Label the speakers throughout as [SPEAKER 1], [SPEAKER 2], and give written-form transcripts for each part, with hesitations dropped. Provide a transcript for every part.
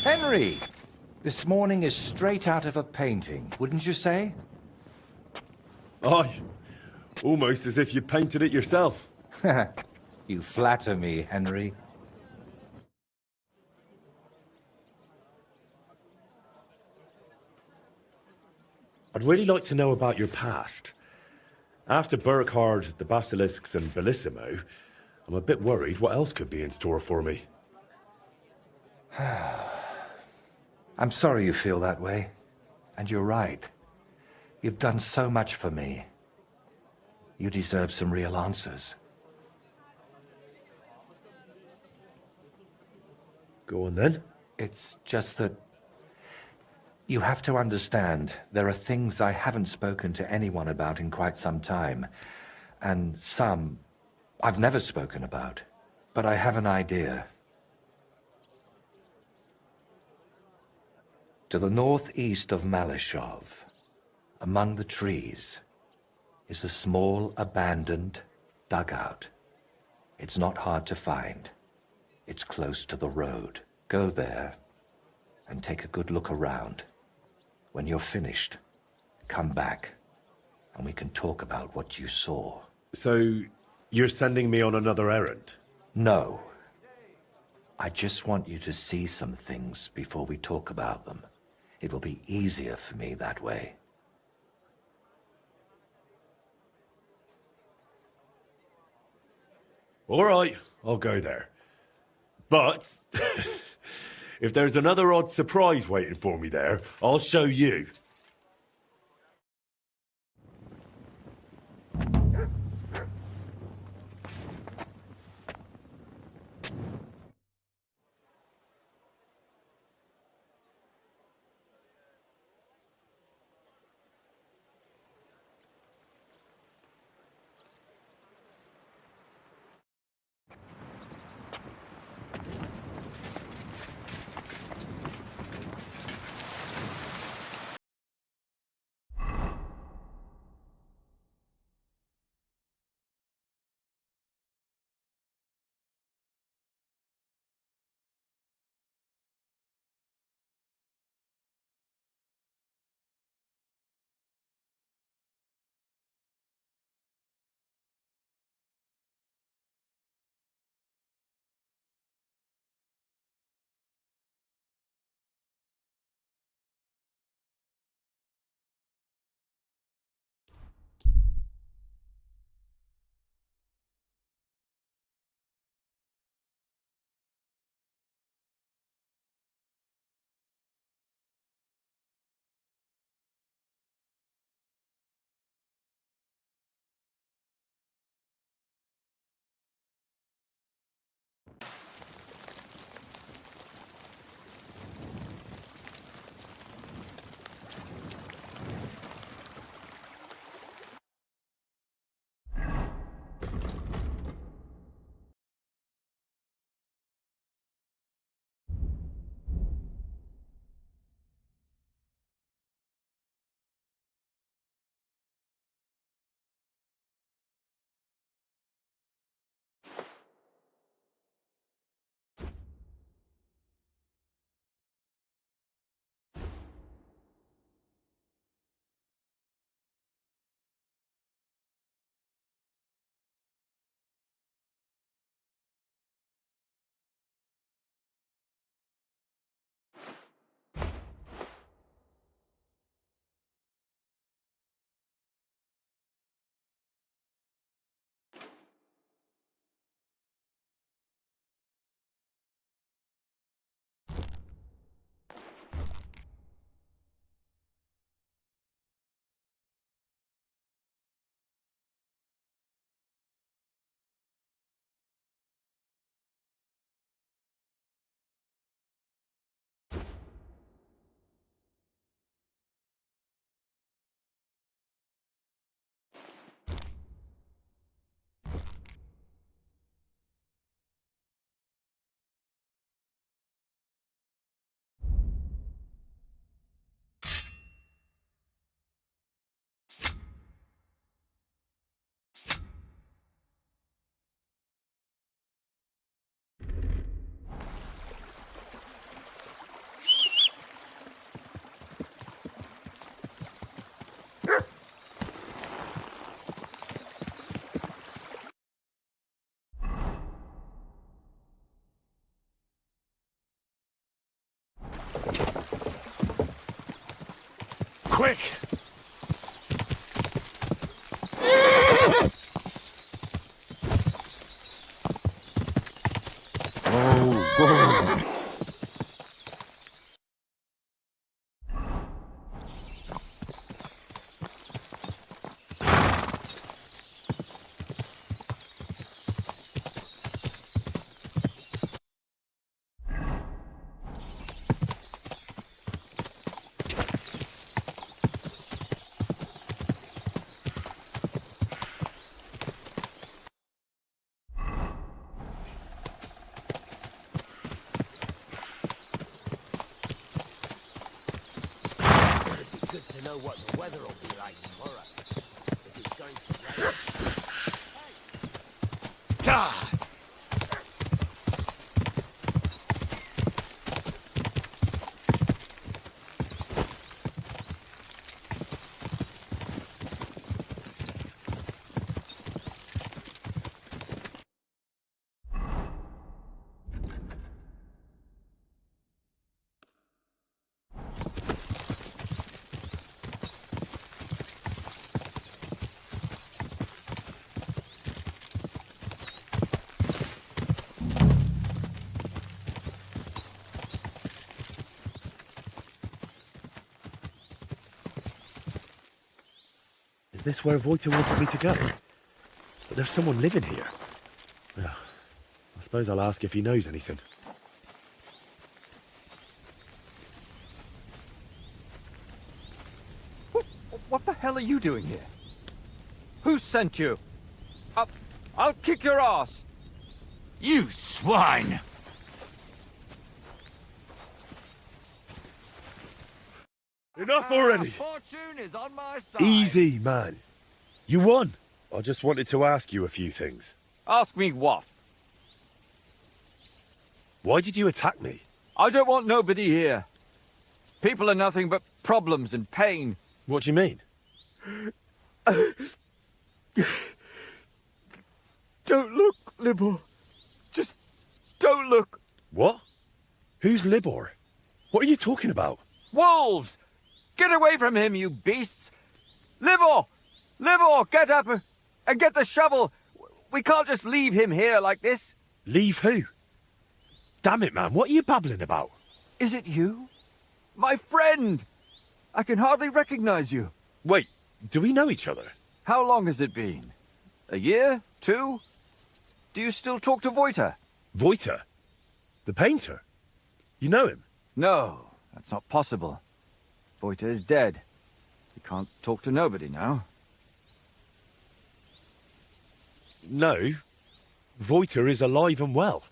[SPEAKER 1] Henry! This morning is straight out of a painting, wouldn't you say?
[SPEAKER 2] Aye. Almost as if you painted it yourself.
[SPEAKER 1] You flatter me, Henry.
[SPEAKER 2] I'd really like to know about your past. After Burkhard, the Basilisks, and Bellissimo, I'm a bit worried what else could be in store for me.
[SPEAKER 1] I'm sorry you feel that way. And you're right. You've done so much for me. You deserve some real answers.
[SPEAKER 2] Go on then.
[SPEAKER 1] It's just that you have to understand, there are things I haven't spoken to anyone about in quite some time, and some I've never spoken about, but I have an idea. To the northeast of Malishov, among the trees, is a small abandoned dugout. It's not hard to find. It's close to the road. Go there and take a good look around. When you're finished, come back, and we can talk about what you saw.
[SPEAKER 2] So, you're sending me on another errand?
[SPEAKER 1] No. I just want you to see some things before we talk about them. It will be easier for me that way.
[SPEAKER 2] All right, I'll go there. But, if there's another odd surprise waiting for me there, I'll show you. quick! Oh, God.
[SPEAKER 3] Good to know what the weather will be like tomorrow. If it's going to rain.
[SPEAKER 2] God! Is this where Voiter wanted me to go? But there's someone living here. Yeah, I suppose I'll ask if he knows anything.
[SPEAKER 4] What the hell are you doing here? Who sent you? I'll kick your ass!
[SPEAKER 5] You swine!
[SPEAKER 2] Enough already!
[SPEAKER 4] Fortune is on my side.
[SPEAKER 2] Easy, man. You won. I just wanted to ask you a few things.
[SPEAKER 4] Ask me what?
[SPEAKER 2] Why did you attack me?
[SPEAKER 4] I don't want nobody here. People are nothing but problems and pain.
[SPEAKER 2] What do you mean?
[SPEAKER 4] Don't look, Libor. Just don't look.
[SPEAKER 2] What? Who's Libor? What are you talking about?
[SPEAKER 4] Wolves! Get away from him, you beasts! Libor! Libor, get up and get the shovel. We can't just leave him here like this.
[SPEAKER 2] Leave who? Damn it, man, what are you babbling about?
[SPEAKER 4] Is it you? My friend! I can hardly recognize you.
[SPEAKER 2] Wait, do we know each other?
[SPEAKER 4] How long has it been? A year? 2? Do you still talk to Voiter?
[SPEAKER 2] Voiter? The painter? You know him?
[SPEAKER 4] No, that's not possible. Voiter is dead. He can't talk to nobody now.
[SPEAKER 2] No. Voiter is alive and well.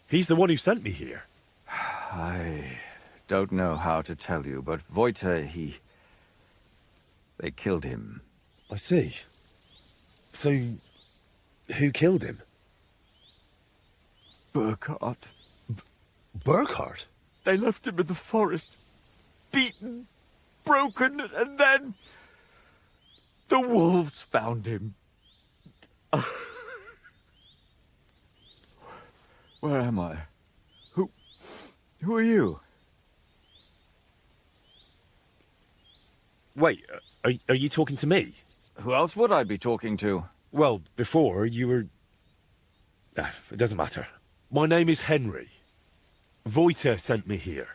[SPEAKER 2] He's the one who sent me here.
[SPEAKER 4] I don't know how to tell you, but Voiter, they killed him.
[SPEAKER 2] I see. So, who killed him?
[SPEAKER 4] Burkhard.
[SPEAKER 2] Burkhard?
[SPEAKER 4] They left him in the forest. Beaten, broken, and then... the wolves found him. Where am I? Who are you?
[SPEAKER 2] Wait, are you talking to me?
[SPEAKER 4] Who else would I be talking to?
[SPEAKER 2] Well, before you were... it doesn't matter. My name is Henry. Voiter sent me here.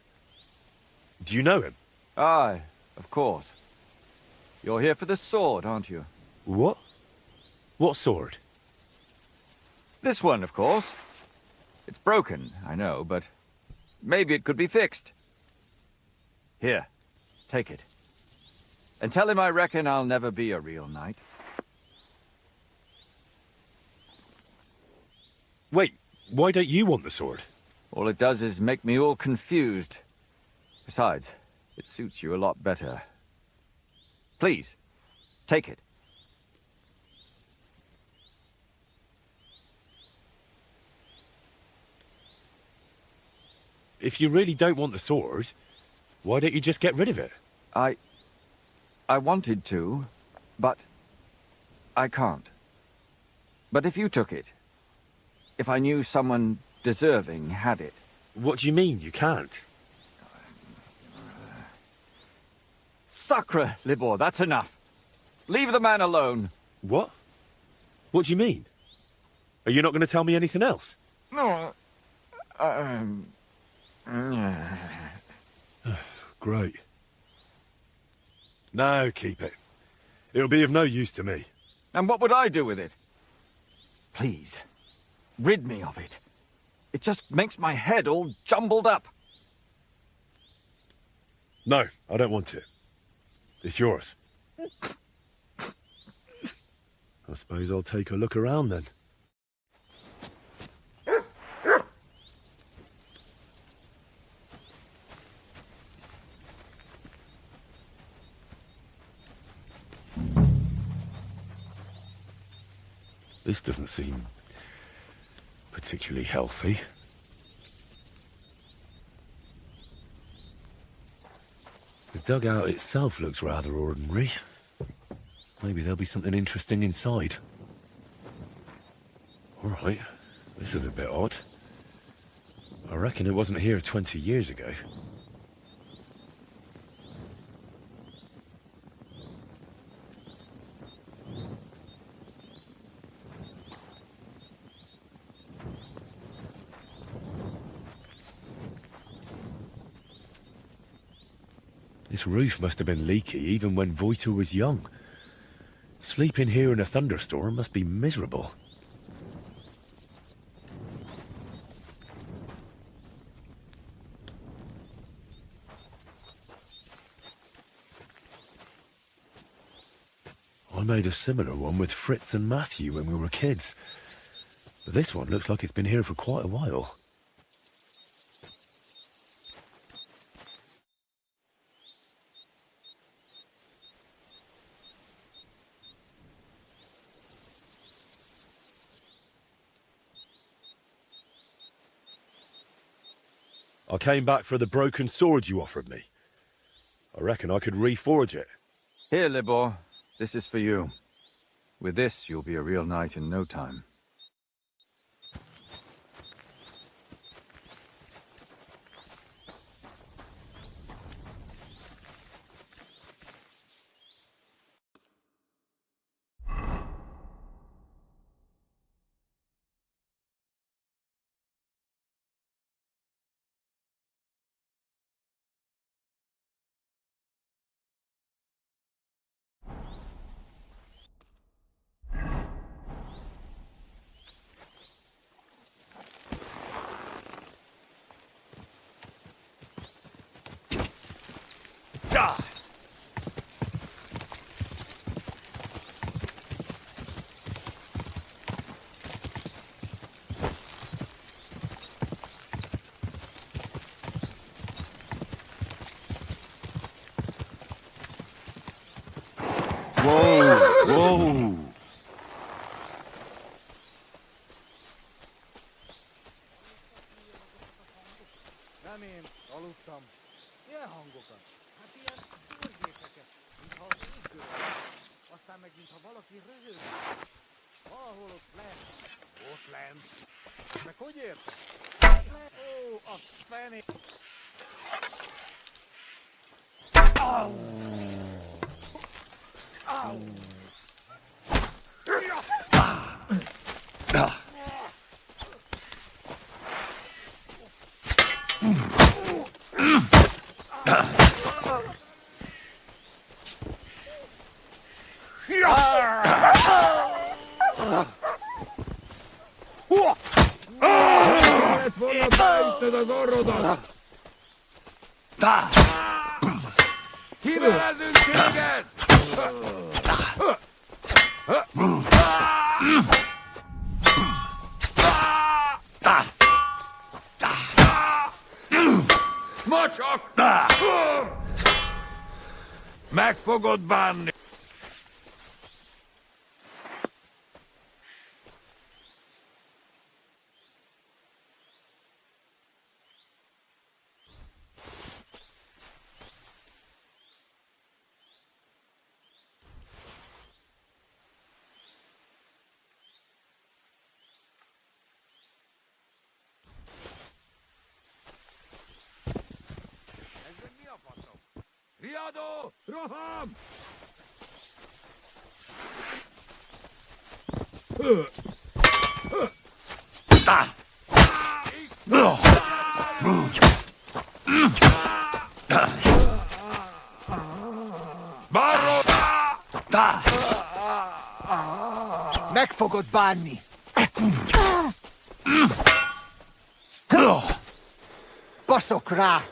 [SPEAKER 2] Do you know him?
[SPEAKER 4] Aye, of course. You're here for the sword, aren't you?
[SPEAKER 2] What? What sword?
[SPEAKER 4] This one, of course. It's broken, I know, but maybe it could be fixed. Here, take it. And tell him I reckon I'll never be a real knight.
[SPEAKER 2] Wait, why don't you want the sword?
[SPEAKER 4] All it does is make me all confused. Besides, it suits you a lot better. Please, take it.
[SPEAKER 2] If you really don't want the sword, why don't you just get rid of it?
[SPEAKER 4] I wanted to, but I can't. But if you took it, if I knew someone deserving had it...
[SPEAKER 2] What do you mean, you can't?
[SPEAKER 4] Sacre, Libor, that's enough. Leave the man alone.
[SPEAKER 2] What? What do you mean? Are you not going to tell me anything else?
[SPEAKER 4] No.
[SPEAKER 2] Great. No, keep it. It'll be of no use to me.
[SPEAKER 4] And what would I do with it? Please, rid me of it. It just makes my head all jumbled up.
[SPEAKER 2] No, I don't want it. It's yours. I suppose I'll take a look around then. This doesn't seem particularly healthy. The dugout itself looks rather ordinary. Maybe there'll be something interesting inside. All right, this is a bit odd. I reckon it wasn't here 20 years ago. This roof must have been leaky even when Voiter was young. Sleeping here in a thunderstorm must be miserable. I made a similar one with Fritz and Matthew when we were kids. But this one looks like it's been here for quite a while. I came back for the broken sword you offered me. I reckon I could reforge it.
[SPEAKER 4] Here, Libor. This is for you. With this, you'll be a real knight in no time.
[SPEAKER 2] Whoa!
[SPEAKER 3] Nem én, aludtam. Milyen hangokat? Hát ilyen érzéseket, mintha égő. Aztán meg mintha valaki röhög. Valahol ott lent. Ott lent. Meg hogy érted? Ó, a fené... Au! Au! Az orrodat! Kivelezünk téged! Macsak! Meg fogod bánni!
[SPEAKER 4] Criado! Roham! Barro!
[SPEAKER 3] Meg fogod bánni! Baszok rá!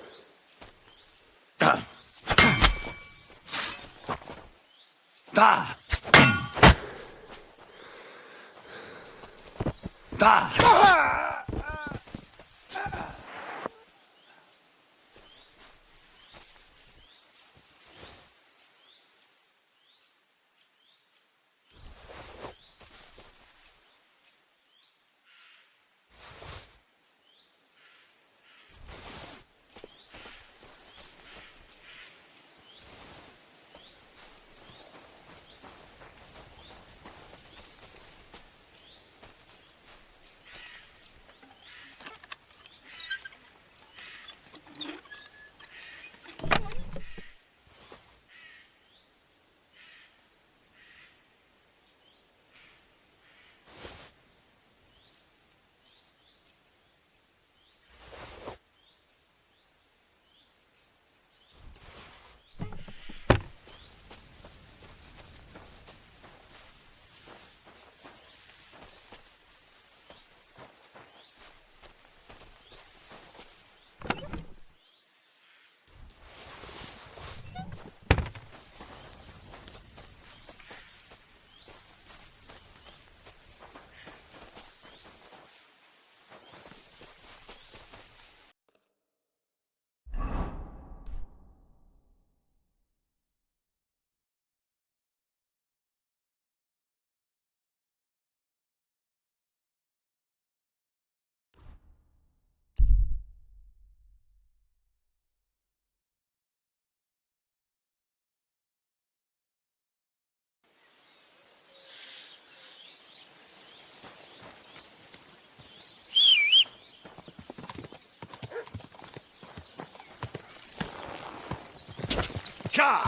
[SPEAKER 5] Ka!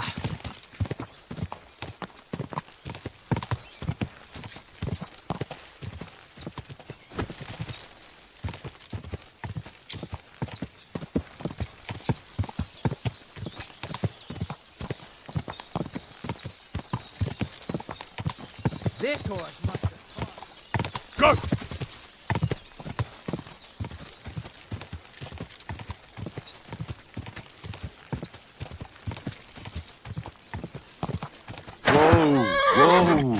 [SPEAKER 3] This horse must have fought.
[SPEAKER 5] Go!
[SPEAKER 4] Whoa!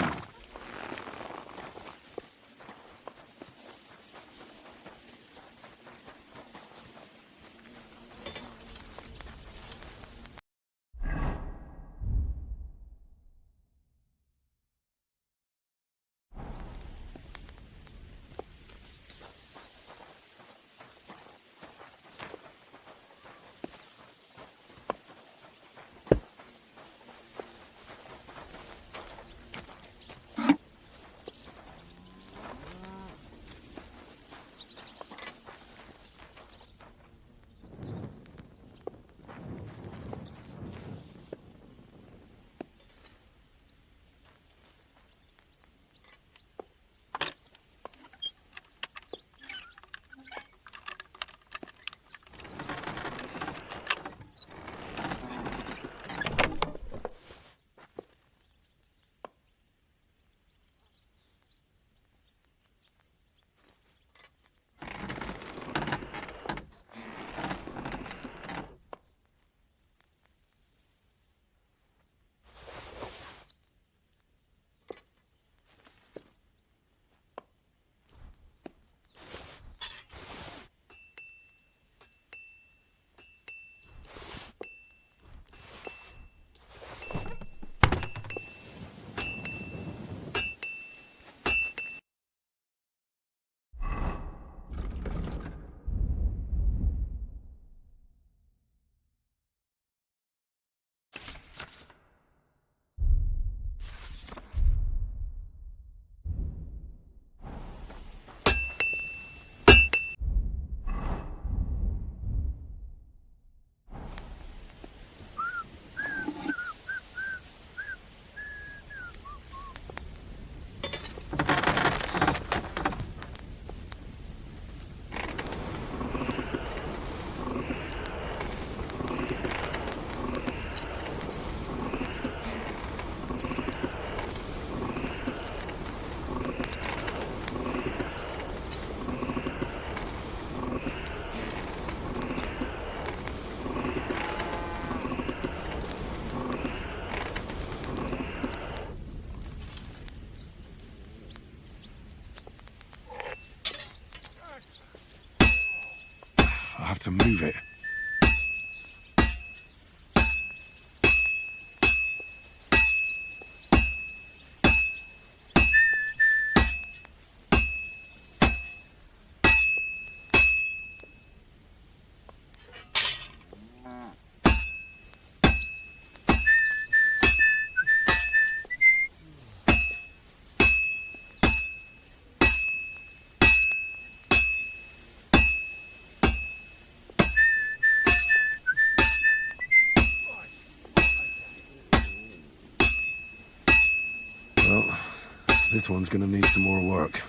[SPEAKER 2] I'll have to move it. Well, this one's gonna need some more work.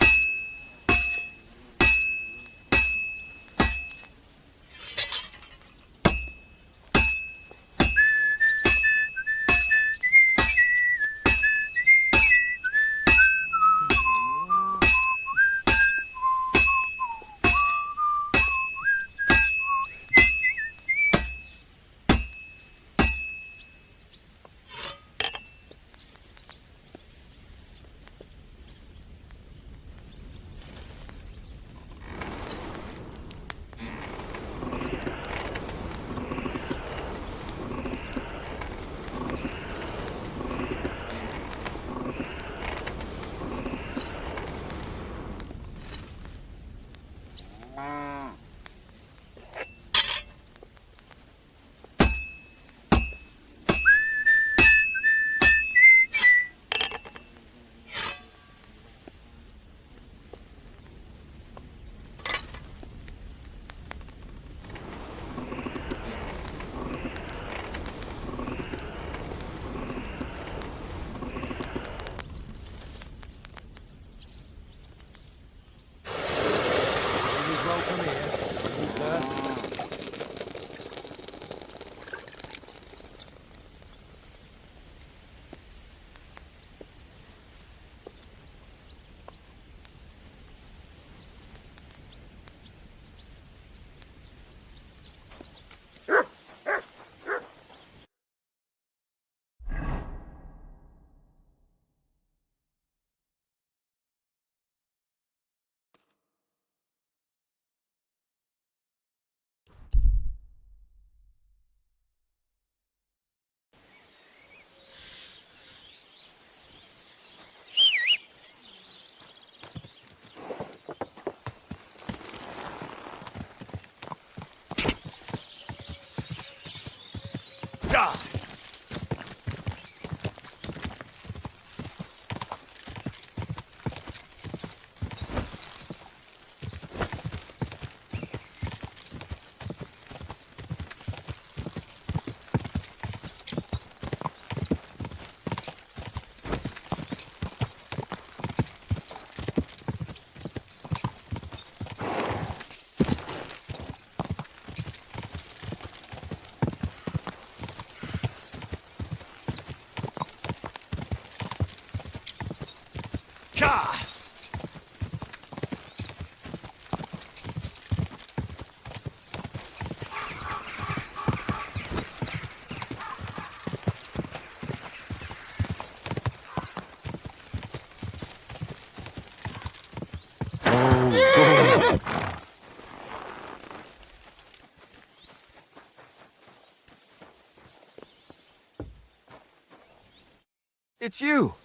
[SPEAKER 4] It's you!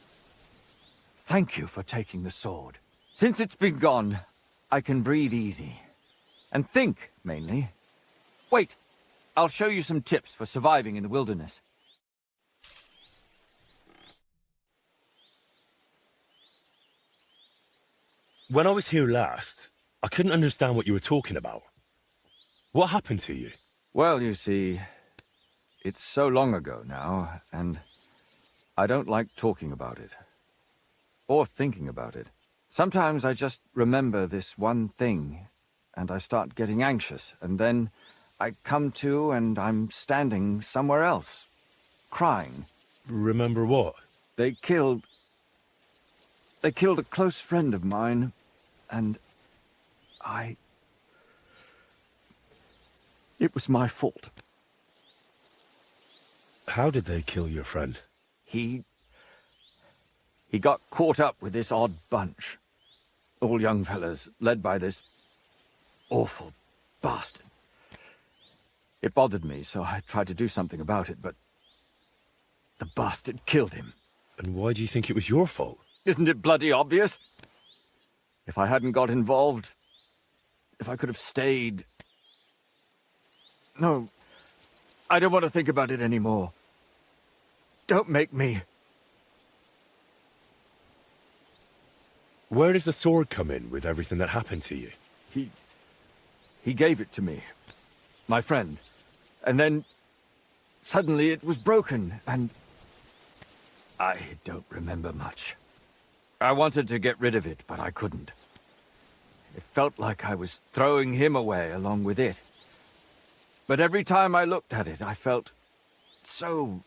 [SPEAKER 4] Thank you for taking the sword. Since it's been gone, I can breathe easy. And think, mainly. Wait, I'll show you some tips for surviving in the wilderness.
[SPEAKER 2] When I was here last, I couldn't understand what you were talking about. What happened to you?
[SPEAKER 4] Well, you see, it's so long ago now, and I don't like talking about it. Or thinking about it. Sometimes I just remember this one thing, and I start getting anxious, and then I come to and I'm standing somewhere else, crying.
[SPEAKER 2] Remember what?
[SPEAKER 4] They killed a close friend of mine, and it was my fault.
[SPEAKER 2] How did they kill your friend?
[SPEAKER 4] He got caught up with this odd bunch. All young fellas, led by this awful bastard. It bothered me, so I tried to do something about it, but the bastard killed him.
[SPEAKER 2] And why do you think it was your fault?
[SPEAKER 4] Isn't it bloody obvious? If I hadn't got involved, if I could have stayed... No, I don't want to think about it anymore. Don't make me.
[SPEAKER 2] Where does the sword come in with everything that happened to you?
[SPEAKER 4] He gave it to me, my friend, and then suddenly it was broken, and I don't remember much. I wanted to get rid of it, but I couldn't. It felt like I was throwing him away along with it. But every time I looked at it, I felt so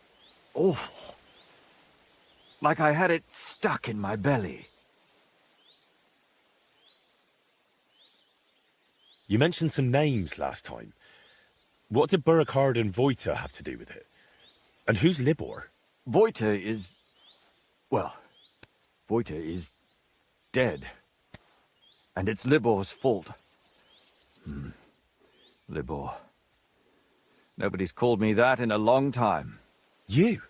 [SPEAKER 4] awful. Like I had it stuck in my belly.
[SPEAKER 2] You mentioned some names last time. What did Burkhard and Voita have to do with it? And who's Libor?
[SPEAKER 4] Voita is... well, Voita is dead. And it's Libor's fault. Libor. Nobody's called me that in a long time.
[SPEAKER 2] You?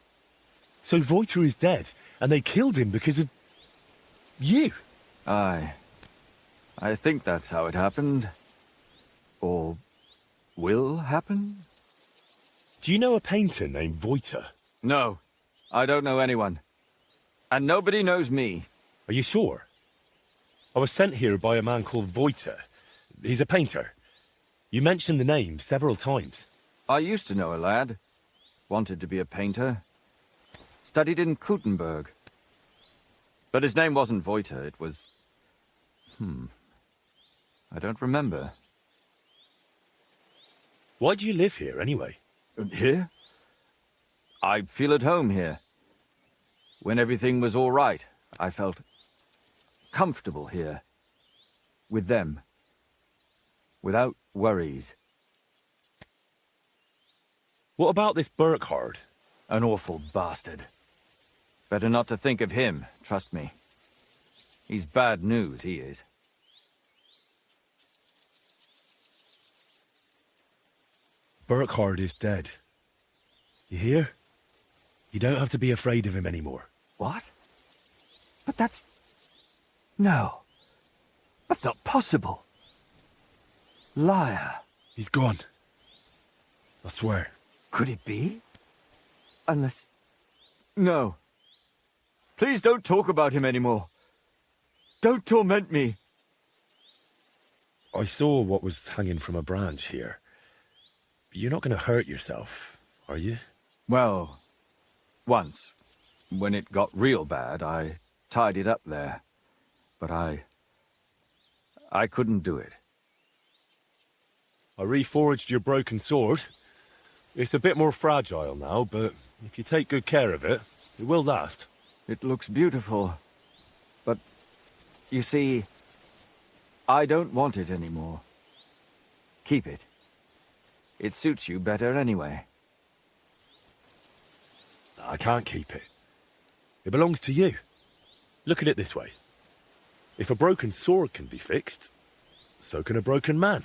[SPEAKER 2] So Voita is dead, and they killed him because of... you?
[SPEAKER 4] I think that's how it happened. Or will happen?
[SPEAKER 2] Do you know a painter named Voita?
[SPEAKER 4] No, I don't know anyone. And nobody knows me.
[SPEAKER 2] Are you sure? I was sent here by a man called Voita. He's a painter. You mentioned the name several times.
[SPEAKER 4] I used to know a lad. Wanted to be a painter. Studied in Kuttenberg. But his name wasn't Voita, it was... I don't remember.
[SPEAKER 2] Why do you live here, anyway?
[SPEAKER 4] Here? I feel at home here. When everything was all right, I felt comfortable here. With them. Without worries.
[SPEAKER 2] What about this Burkhard?
[SPEAKER 4] An awful bastard. Better not to think of him, trust me. He's bad news, he is.
[SPEAKER 2] Burkhard is dead. You hear? You don't have to be afraid of him anymore.
[SPEAKER 4] What? But that's... No. That's not possible. Liar.
[SPEAKER 2] He's gone. I swear.
[SPEAKER 4] Could it be? Unless... No. Please don't talk about him anymore. Don't torment me.
[SPEAKER 2] I saw what was hanging from a branch here. You're not going to hurt yourself, are you?
[SPEAKER 4] Well, once, when it got real bad, I tied it up there. But I couldn't do it.
[SPEAKER 2] I reforged your broken sword. It's a bit more fragile now, but if you take good care of it, it will last.
[SPEAKER 4] It looks beautiful. But, you see, I don't want it anymore. Keep it. It suits you better anyway.
[SPEAKER 2] I can't keep it. It belongs to you. Look at it this way. If a broken sword can be fixed, so can a broken man.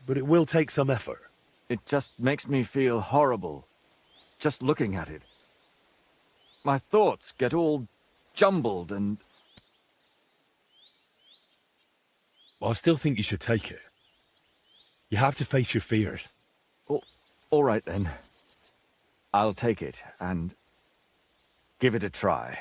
[SPEAKER 2] But it will take some effort.
[SPEAKER 4] It just makes me feel horrible, just looking at it. My thoughts get all jumbled and...
[SPEAKER 2] I still think you should take it. You have to face your fears.
[SPEAKER 4] All right then. I'll take it and give it a try.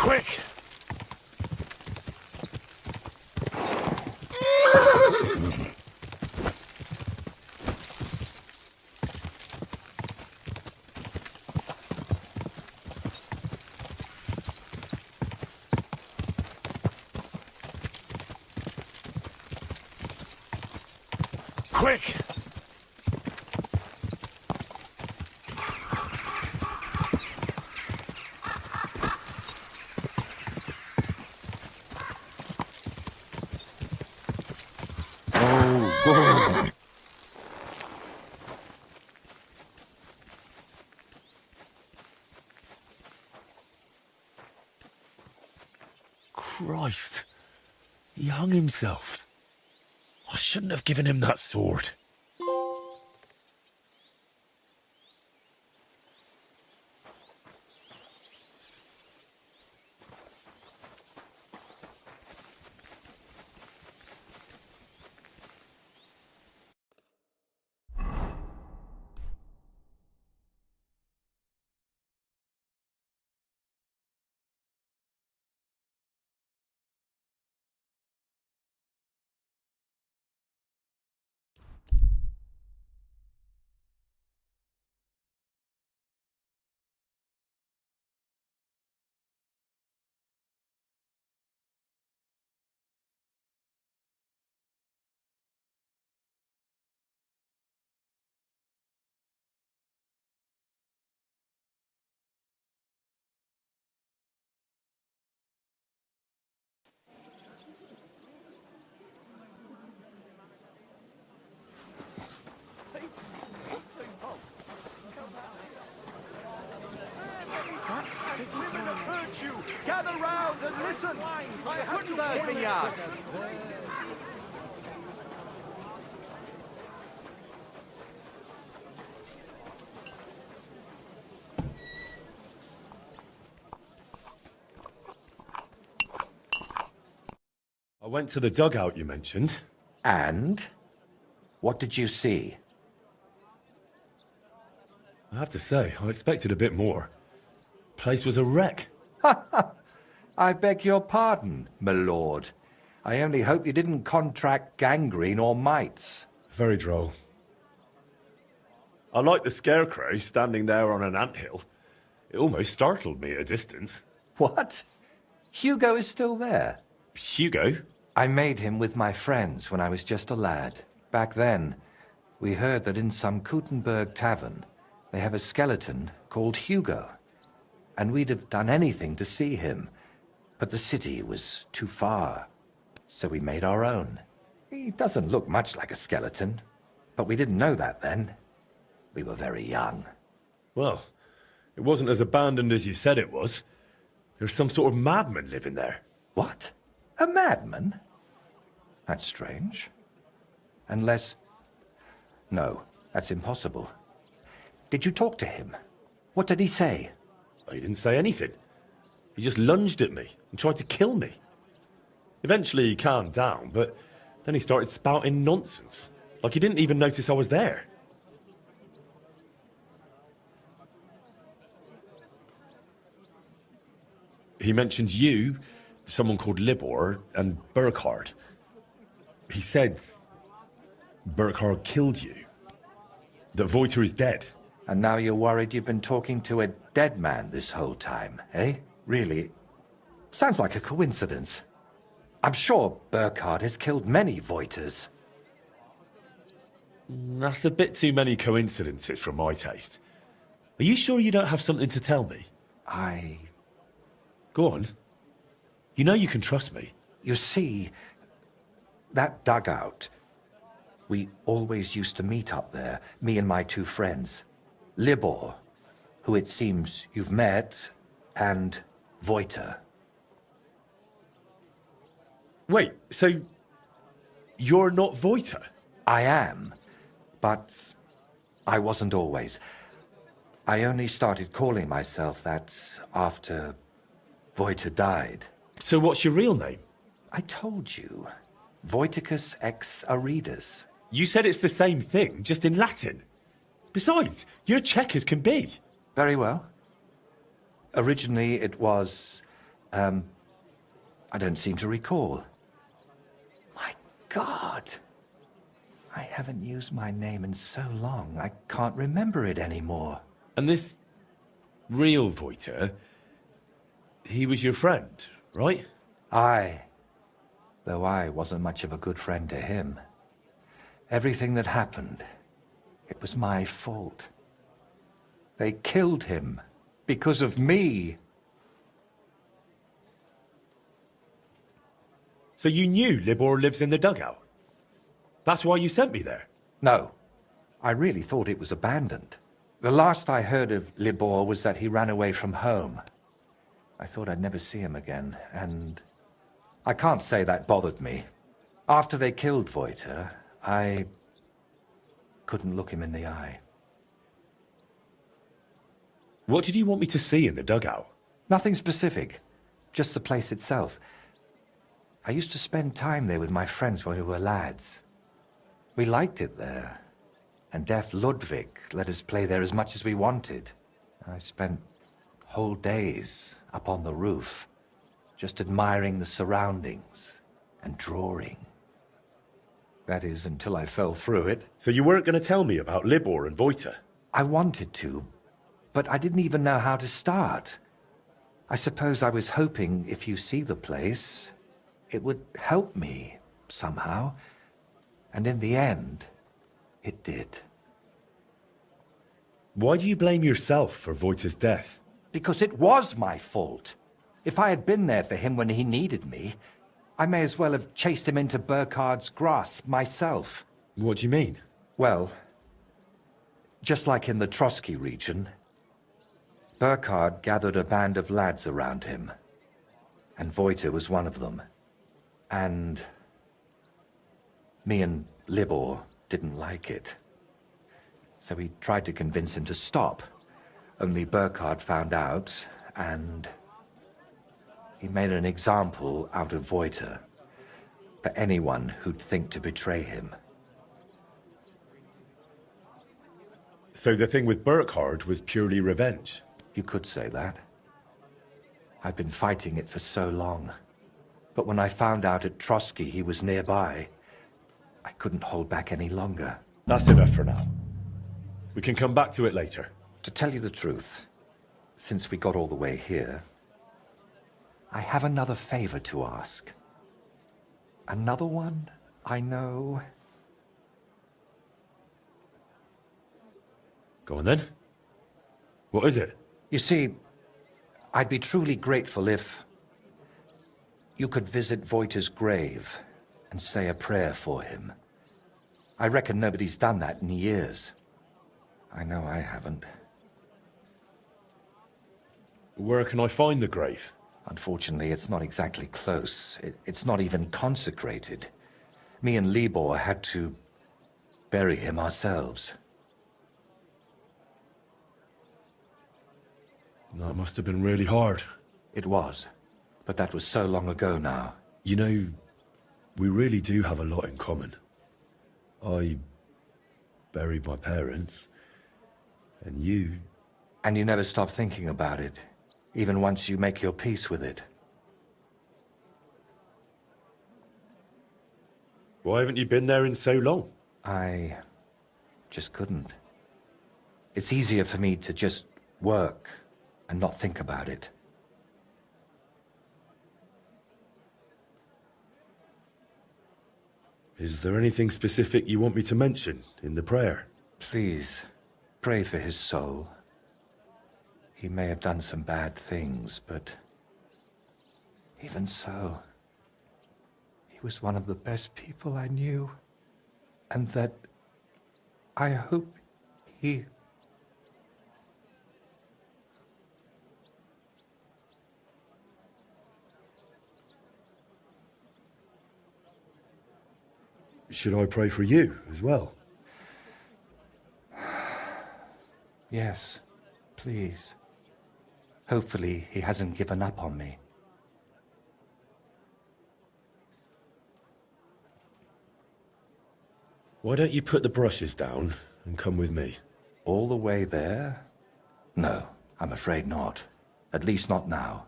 [SPEAKER 2] Quick! Quick! Oh, Christ. He hung himself. I shouldn't have given him that sword.
[SPEAKER 3] Women of virtue, gather round and listen. I have to
[SPEAKER 4] Vineyard.
[SPEAKER 2] I went to the dugout you mentioned.
[SPEAKER 1] And? What did you see?
[SPEAKER 2] I have to say, I expected a bit more. Place was a wreck.
[SPEAKER 1] I beg your pardon, my lord. I only hope you didn't contract gangrene or mites.
[SPEAKER 2] Very droll. I like the scarecrow standing there on an anthill. It almost startled me at a distance.
[SPEAKER 1] What? Hugo is still there?
[SPEAKER 2] Hugo?
[SPEAKER 1] I made him with my friends when I was just a lad. Back then, we heard that in some Kuttenberg tavern, they have a skeleton called Hugo. And we'd have done anything to see him. But the city was too far, so we made our own. He doesn't look much like a skeleton, but we didn't know that then. We were very young.
[SPEAKER 2] Well, it wasn't as abandoned as you said it was. There's some sort of madman living there.
[SPEAKER 1] What? A madman? That's strange. Unless... No, that's impossible. Did you talk to him? What did he say?
[SPEAKER 2] He didn't say anything. He just lunged at me and tried to kill me. Eventually he calmed down, but then he started spouting nonsense. Like he didn't even notice I was there. He mentioned you, someone called Libor, and Burkhard. He said Burkhard killed you. That Voiter is dead.
[SPEAKER 1] And now you're worried you've been talking to a dead man this whole time, eh? Really? Sounds like a coincidence. I'm sure Burkhard has killed many Voiters.
[SPEAKER 2] That's a bit too many coincidences for my taste. Are you sure you don't have something to tell me? Go on. You know you can trust me.
[SPEAKER 1] You see, that dugout, we always used to meet up there, me and my two friends. Libor, who it seems you've met, and Voiter.
[SPEAKER 2] Wait, so you're not Voiter?
[SPEAKER 1] I am, but I wasn't always. I only started calling myself that after Voiter died.
[SPEAKER 2] So what's your real name?
[SPEAKER 1] I told you. Voiticus ex Aridus.
[SPEAKER 2] You said it's the same thing, just in Latin. Besides, you're Czech as can be.
[SPEAKER 1] Very well. Originally it was I don't seem to recall. My God! I haven't used my name in so long, I can't remember it anymore.
[SPEAKER 2] And this real Voiter, he was your friend, right?
[SPEAKER 1] Aye. Though I wasn't much of a good friend to him. Everything that happened, it was my fault. They killed him because of me.
[SPEAKER 2] So you knew Libor lives in the dugout? That's why you sent me there?
[SPEAKER 1] No, I really thought it was abandoned. The last I heard of Libor was that he ran away from home. I thought I'd never see him again, and I can't say that bothered me. After they killed Voiter, I couldn't look him in the eye.
[SPEAKER 2] What did you want me to see in the dugout?
[SPEAKER 1] Nothing specific, just the place itself. I used to spend time there with my friends when we were lads. We liked it there, and deaf Ludwig let us play there as much as we wanted. I spent whole days up on the roof, just admiring the surroundings and drawing. That is, until I fell through it.
[SPEAKER 2] So you weren't going to tell me about Libor and Voiter?
[SPEAKER 1] I wanted to, but I didn't even know how to start. I suppose I was hoping if you see the place, it would help me somehow. And in the end, it did.
[SPEAKER 2] Why do you blame yourself for Voiter's death?
[SPEAKER 1] Because it was my fault. If I had been there for him when he needed me, I may as well have chased him into Burkhard's grasp myself.
[SPEAKER 2] What do you mean?
[SPEAKER 1] Well, just like in the Trotsky region, Burkhard gathered a band of lads around him, and Voiter was one of them. And me and Libor didn't like it. So we tried to convince him to stop. Only Burkhard found out, and he made an example out of Voiter for anyone who'd think to betray him.
[SPEAKER 2] So the thing with Burkhard was purely revenge?
[SPEAKER 1] You could say that. I've been fighting it for so long. But when I found out at Trotsky he was nearby, I couldn't hold back any longer.
[SPEAKER 2] That's enough for now. We can come back to it later.
[SPEAKER 1] To tell you the truth, since we got all the way here, I have another favor to ask. Another one, I know.
[SPEAKER 2] Go on then. What is it?
[SPEAKER 1] You see, I'd be truly grateful if you could visit Voiter's grave and say a prayer for him. I reckon nobody's done that in years. I know I haven't.
[SPEAKER 2] Where can I find the grave?
[SPEAKER 1] Unfortunately, it's not exactly close. It's not even consecrated. Me and Libor had to bury him ourselves.
[SPEAKER 2] That must have been really hard.
[SPEAKER 1] It was, but that was so long ago now.
[SPEAKER 2] You know, we really do have a lot in common. I buried my parents, and you...
[SPEAKER 1] And you never stop thinking about it, even once you make your peace with it.
[SPEAKER 2] Why haven't you been there in so long?
[SPEAKER 1] I just couldn't. It's easier for me to just work and not think about it.
[SPEAKER 2] Is there anything specific you want me to mention in the prayer?
[SPEAKER 1] Please, pray for his soul. He may have done some bad things, but even so, he was one of the best people I knew, and that I hope he...
[SPEAKER 2] Should I pray for you as well?
[SPEAKER 1] Yes, please. Hopefully he hasn't given up on me.
[SPEAKER 2] Why don't you put the brushes down and come with me?
[SPEAKER 1] All the way there? No, I'm afraid not. At least not now.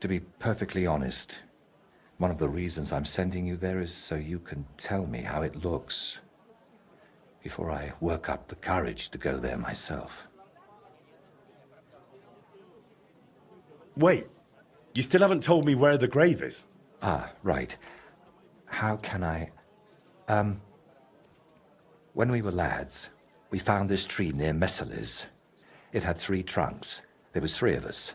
[SPEAKER 1] To be perfectly honest, one of the reasons I'm sending you there is so you can tell me how it looks before I work up the courage to go there myself.
[SPEAKER 2] Wait, you still haven't told me where the grave is?
[SPEAKER 1] Ah, right. How can I... When we were lads, we found this tree near Messales. It had 3 trunks. There was 3 of us.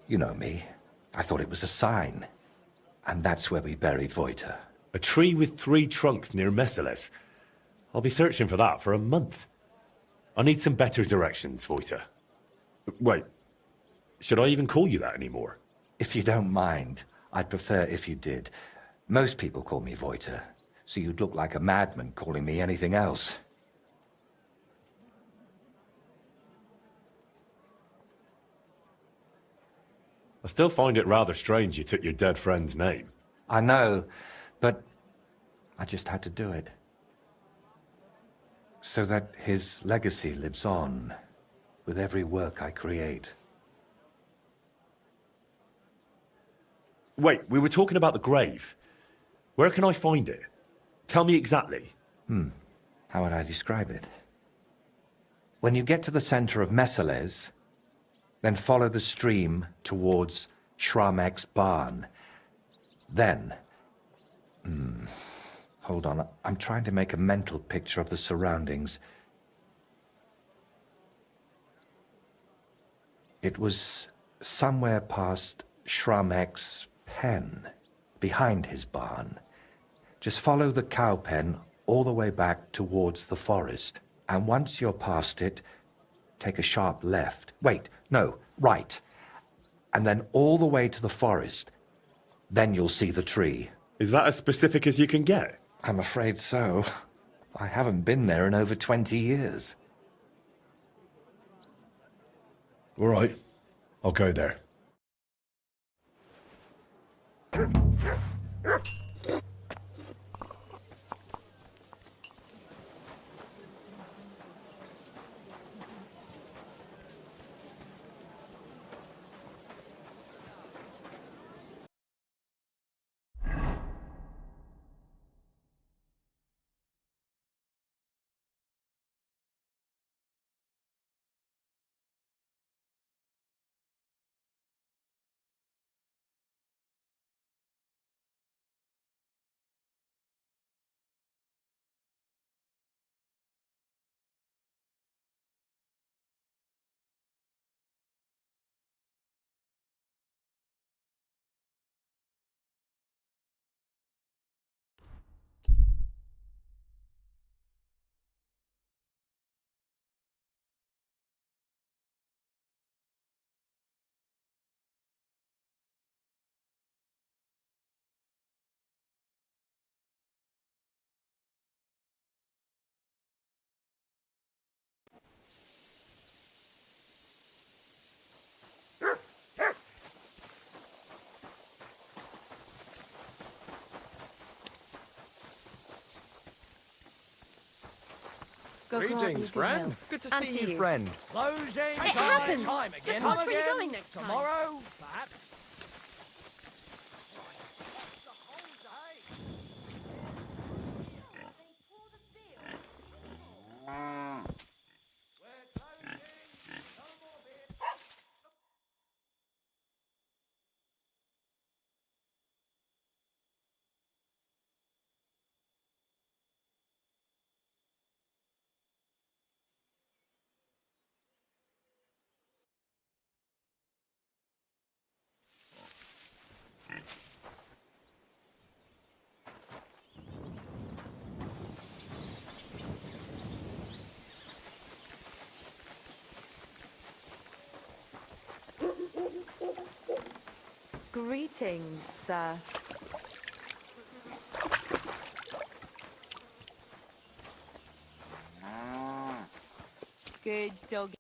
[SPEAKER 1] You know me. I thought it was a sign. And that's where we buried Voita.
[SPEAKER 2] A tree with 3 trunks near Messales. I'll be searching for that for a month. I need some better directions, Voita. Wait, should I even call you that anymore?
[SPEAKER 1] If you don't mind, I'd prefer if you did. Most people call me Voita, so you'd look like a madman calling me anything else.
[SPEAKER 2] I still find it rather strange you took your dead friend's name.
[SPEAKER 1] I know, but I just had to do it. So that his legacy lives on with every work I create.
[SPEAKER 2] Wait, we were talking about the grave. Where can I find it? Tell me exactly.
[SPEAKER 1] How would I describe it? When you get to the center of Messales, then follow the stream towards Shramek's barn. Then... hold on, I'm trying to make a mental picture of the surroundings. It was somewhere past Shramek's pen, behind his barn. Just follow the cow pen all the way back towards the forest. And once you're past it, take a sharp left. Wait, no, right. And then all the way to the forest. Then you'll see the tree.
[SPEAKER 2] Is that as specific as you can get?
[SPEAKER 1] I'm afraid so. I haven't been there in over 20 years.
[SPEAKER 2] All right, I'll go there.
[SPEAKER 6] Greetings, friend. Good to see you, friend.
[SPEAKER 3] Closing
[SPEAKER 6] It
[SPEAKER 3] time.
[SPEAKER 6] happens.
[SPEAKER 3] Time
[SPEAKER 6] Just
[SPEAKER 3] again.
[SPEAKER 6] watch where you're going next time.
[SPEAKER 3] Tomorrow, perhaps.
[SPEAKER 7] Greetings, sir. Good dog.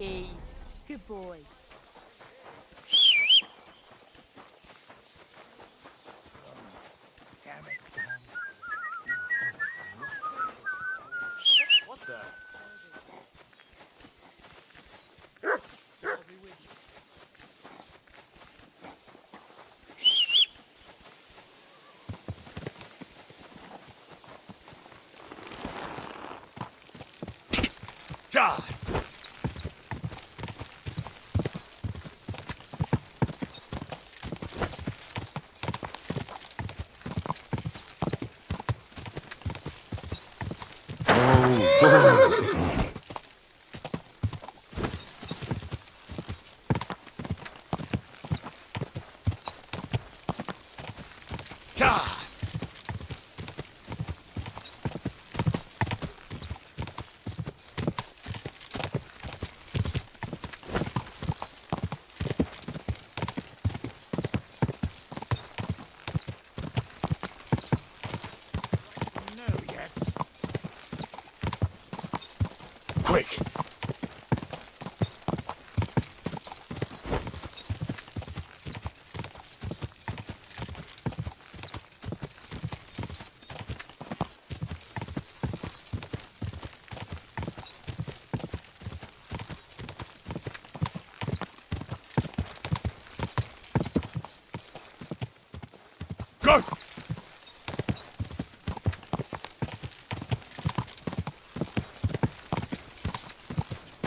[SPEAKER 7] Hey, good boy.
[SPEAKER 3] What the?
[SPEAKER 2] Ja!
[SPEAKER 5] Ja! No yet.
[SPEAKER 2] Quick! Go!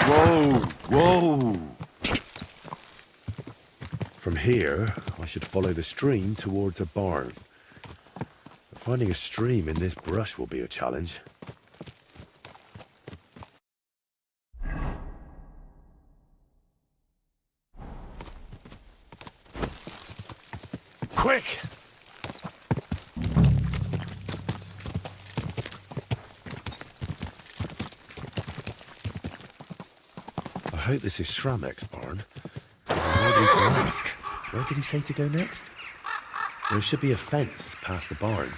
[SPEAKER 2] Whoa! Whoa! From here, I should follow the stream towards a barn. Finding a stream in this brush will be a challenge. Quick! I hope this is Shramek's barn. There's nobody to ask. Where did he say to go next? There should be a fence past the barn.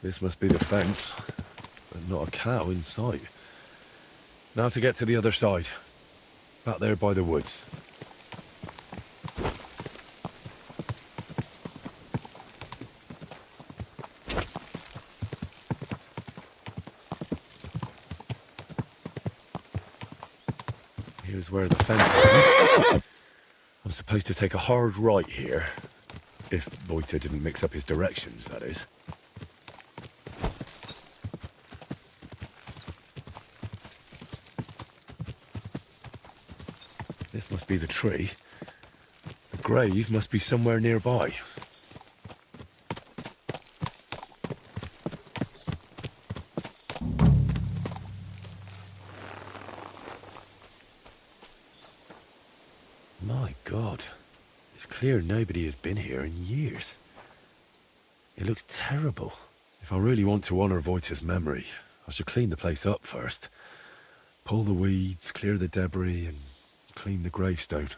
[SPEAKER 2] This must be the fence, but not a cow in sight. Now to get to the other side. Back there by the woods. Here's where the fence is. I'm supposed to take a hard right here. If Vojta didn't mix up his directions, that is. This must be the tree. The grave must be somewhere nearby. My God. It's clear nobody has been here in years. It looks terrible. If I really want to honor Vojta's memory, I should clean the place up first. Pull the weeds, clear the debris, and clean the gravestone.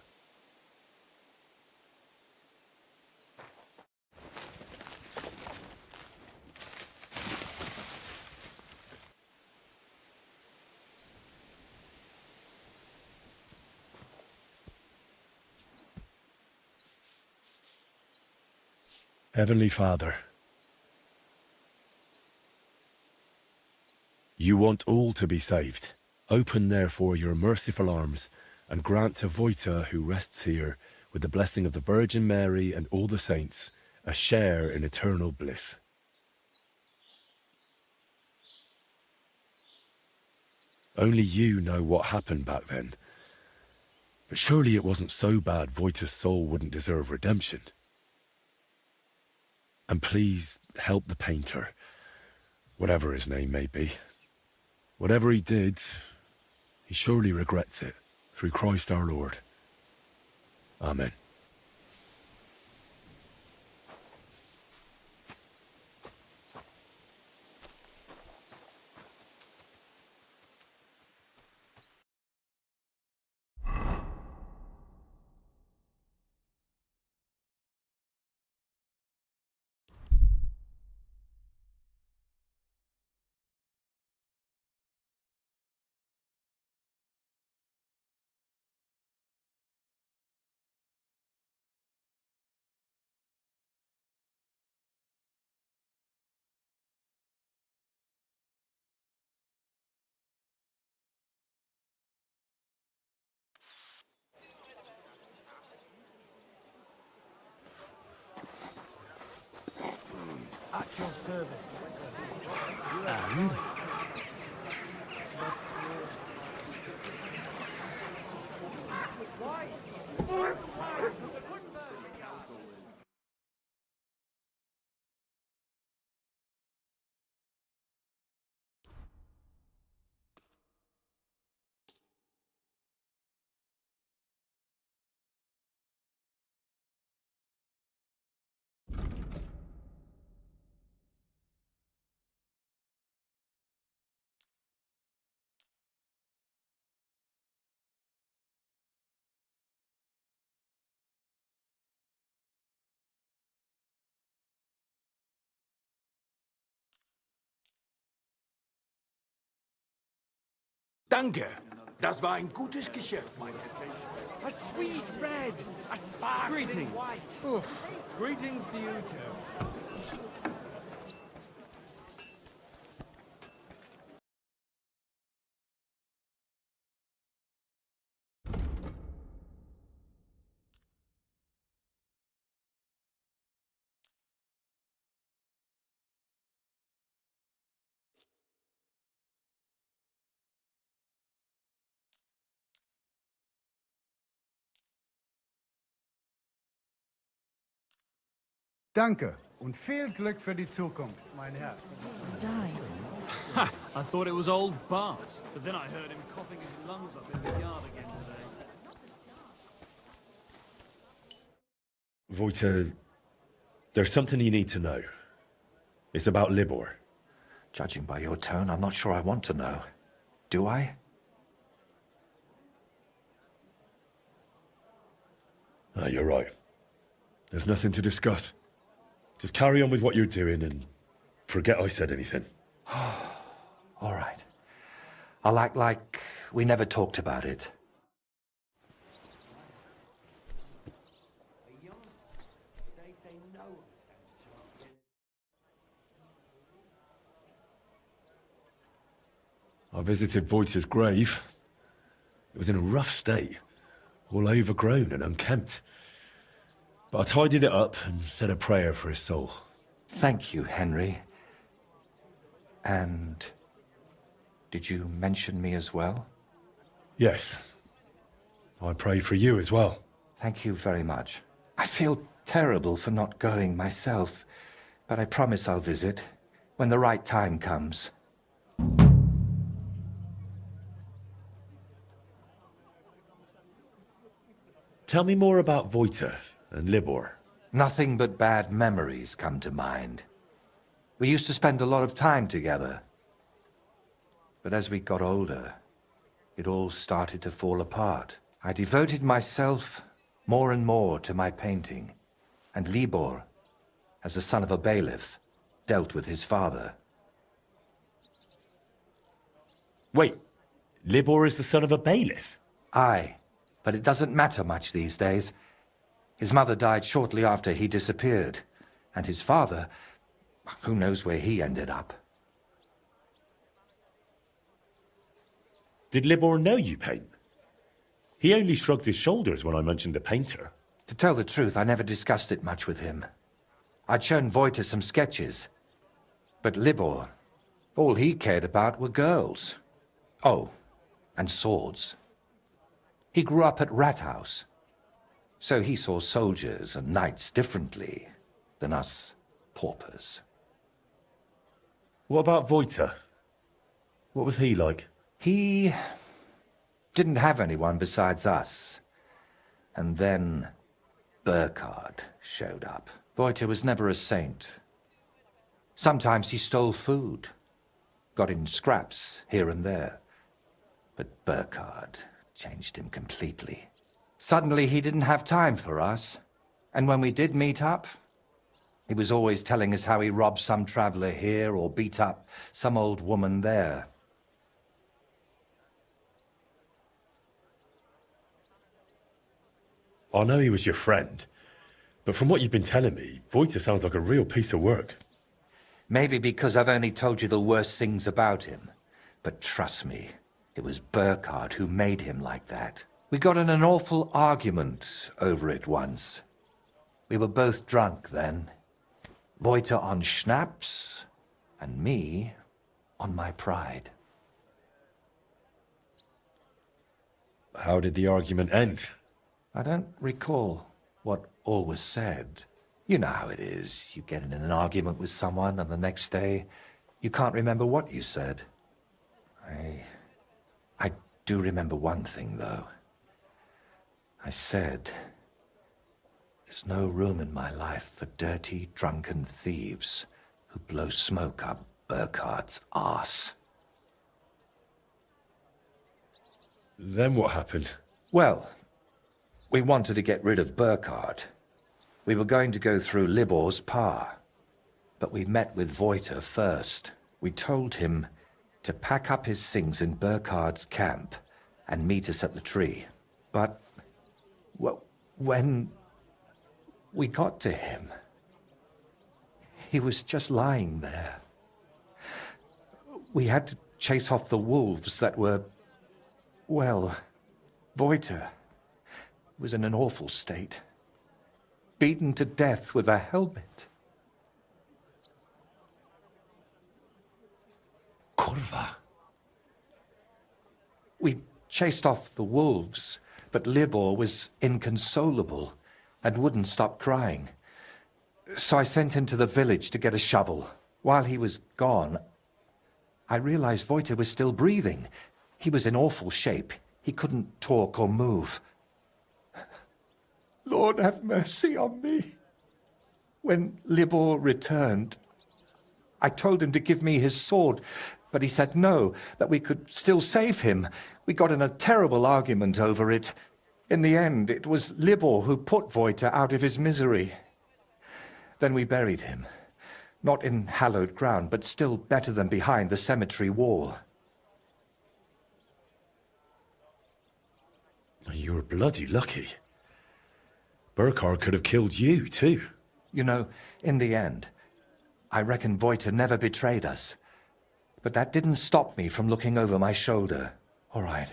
[SPEAKER 2] Heavenly Father, you want all to be saved. Open therefore your merciful arms and grant to Vojta, who rests here, with the blessing of the Virgin Mary and all the saints, a share in eternal bliss. Only you know what happened back then. But surely it wasn't so bad Vojta's soul wouldn't deserve redemption. And please help the painter, whatever his name may be. Whatever he did, he surely regrets it, through Christ our Lord. Amen. And
[SPEAKER 5] Danke. Das war ein gutes Geschäft, mein Herr.
[SPEAKER 3] A sweet red! A sparkling
[SPEAKER 5] Greetings.
[SPEAKER 3] white!
[SPEAKER 5] Greetings to you too.
[SPEAKER 3] Danke und viel Glück für die Zukunft, mein Herr.
[SPEAKER 6] Died.
[SPEAKER 7] I thought it was old Bart, but then I heard him coughing his lungs up in the yard again today.
[SPEAKER 2] Wojtek, there's something you need to know. It's about Libor.
[SPEAKER 1] Judging by your tone, I'm not sure I want to know. Do I?
[SPEAKER 2] Ah, you're right. There's nothing to discuss. Just carry on with what you're doing and forget I said anything.
[SPEAKER 1] All right. I'll act like we never talked about it.
[SPEAKER 2] I visited Wojtek's grave. It was in a rough state, all overgrown and unkempt. But I tidied it up and said a prayer for his soul.
[SPEAKER 1] Thank you, Henry. And did you mention me as well?
[SPEAKER 2] Yes. I pray for you as well.
[SPEAKER 1] Thank you very much. I feel terrible for not going myself, but I promise I'll visit when the right time comes.
[SPEAKER 2] Tell me more about Wojtek and Libor.
[SPEAKER 1] Nothing but bad memories come to mind. We used to spend a lot of time together. But as we got older, it all started to fall apart. I devoted myself more and more to my painting, and Libor, as the son of a bailiff, dealt with his father.
[SPEAKER 2] Wait, Libor is the son of a bailiff?
[SPEAKER 1] Aye, but it doesn't matter much these days. His mother died shortly after he disappeared, and his father, who knows where he ended up.
[SPEAKER 2] Did Libor know you paint? He only shrugged his shoulders when I mentioned a painter.
[SPEAKER 1] To tell the truth, I never discussed it much with him. I'd shown Wojtek some sketches, but Libor, all he cared about were girls. Oh, and swords. He grew up at Rathouse, so he saw soldiers and knights differently than us paupers.
[SPEAKER 2] What about Wojtek? What was he like?
[SPEAKER 1] He didn't have anyone besides us. And then Burkhard showed up. Wojtek was never a saint. Sometimes he stole food, got in scraps here and there. But Burkhard changed him completely. Suddenly he didn't have time for us. And when we did meet up, he was always telling us how he robbed some traveler here or beat up some old woman there.
[SPEAKER 2] I know he was your friend, but from what you've been telling me, Wojtek sounds like a real piece of work.
[SPEAKER 1] Maybe because I've only told you the worst things about him. But trust me, it was Burkhard who made him like that. We got in an awful argument over it once. We were both drunk then. Voiter on schnapps, and me on my pride.
[SPEAKER 2] How did the argument end?
[SPEAKER 1] I don't recall what all was said. You know how it is. You get in an argument with someone, and the next day, you can't remember what you said. I do remember one thing, though. I said, there's no room in my life for dirty, drunken thieves who blow smoke up Burkhardt's arse.
[SPEAKER 2] Then what happened?
[SPEAKER 1] Well, we wanted to get rid of Burkhardt. We were going to go through Libor's pa. But we met with Voiter first. We told him to pack up his things in Burkhardt's camp and meet us at the tree. But, well, when we got to him, he was just lying there. We had to chase off the wolves that were, well, Voiter was in an awful state. Beaten to death with a helmet.
[SPEAKER 2] Kurva.
[SPEAKER 1] We chased off the wolves, but Libor was inconsolable and wouldn't stop crying. So I sent him to the village to get a shovel. While he was gone, I realized Voiter was still breathing. He was in awful shape. He couldn't talk or move. Lord have mercy on me. When Libor returned, I told him to give me his sword, but he said no, that we could still save him. We got in a terrible argument over it. In the end, it was Libor who put Voiter out of his misery. Then we buried him. Not in hallowed ground, but still better than behind the cemetery wall.
[SPEAKER 2] You were bloody lucky. Burkhardt could have killed you, too.
[SPEAKER 1] You know, in the end, I reckon Voiter never betrayed us. But that didn't stop me from looking over my shoulder. All right.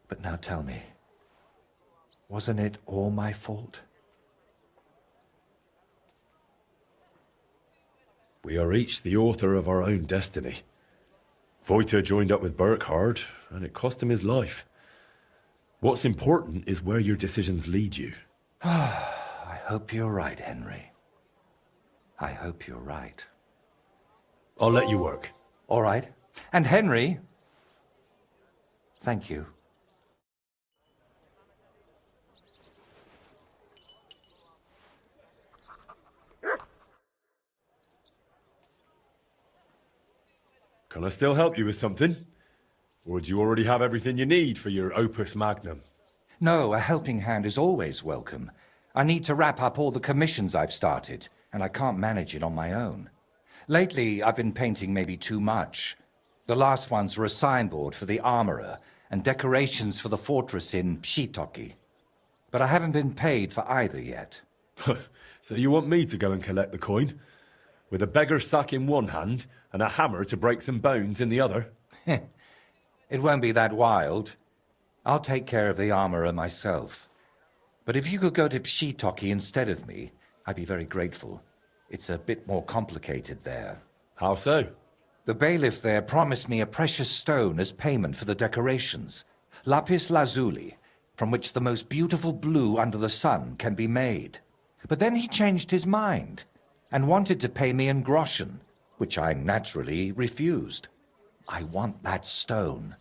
[SPEAKER 1] But now tell me, wasn't it all my fault?
[SPEAKER 2] We are each the author of our own destiny. Voiter joined up with Burkhardt, and it cost him his life. What's important is where your decisions lead you.
[SPEAKER 1] I hope you're right, Henry. I hope you're right.
[SPEAKER 2] I'll let you work.
[SPEAKER 1] All right. And Henry, thank you.
[SPEAKER 2] Can I still help you with something? Or do you already have everything you need for your opus magnum?
[SPEAKER 1] No, a helping hand is always welcome. I need to wrap up all the commissions I've started, and I can't manage it on my own. Lately, I've been painting maybe too much. The last ones were a signboard for the armorer and decorations for the fortress in Pt4. But I haven't been paid for either yet.
[SPEAKER 2] So you want me to go and collect the coin? With a beggar's sack in one hand and a hammer to break some bones in the other?
[SPEAKER 1] It won't be that wild. I'll take care of the armorer myself. But if you could go to Pt4 instead of me, I'd be very grateful. It's a bit more complicated there.
[SPEAKER 2] How so?
[SPEAKER 1] The bailiff there promised me a precious stone as payment for the decorations. Lapis lazuli, from which the most beautiful blue under the sun can be made. But then he changed his mind and wanted to pay me in groschen, which I naturally refused. I want that stone.